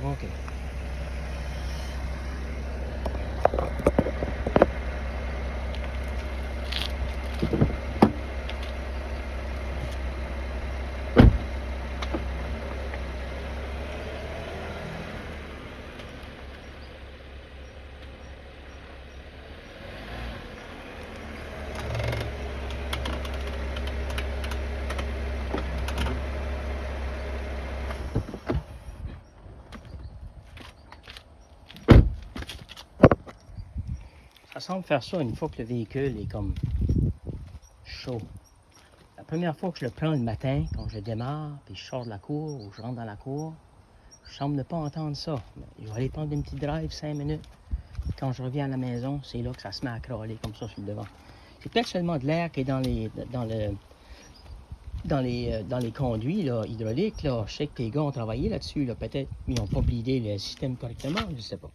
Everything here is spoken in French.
OK. Ça semble faire ça une fois que le véhicule est comme chaud. La première fois que je le prends le matin, quand je démarre, puis je sors de la cour ou je rentre dans la cour, je semble ne pas entendre ça. Mais je vais aller prendre une petite drive 5 minutes. Quand je reviens à la maison, c'est là que ça se met à crawler comme ça sur le devant. C'est peut-être seulement de l'air qui est dans les conduits là, hydrauliques. Là. Je sais que tes gars ont travaillé là-dessus. Là. Peut-être ils n'ont pas blindé le système correctement, je ne sais pas.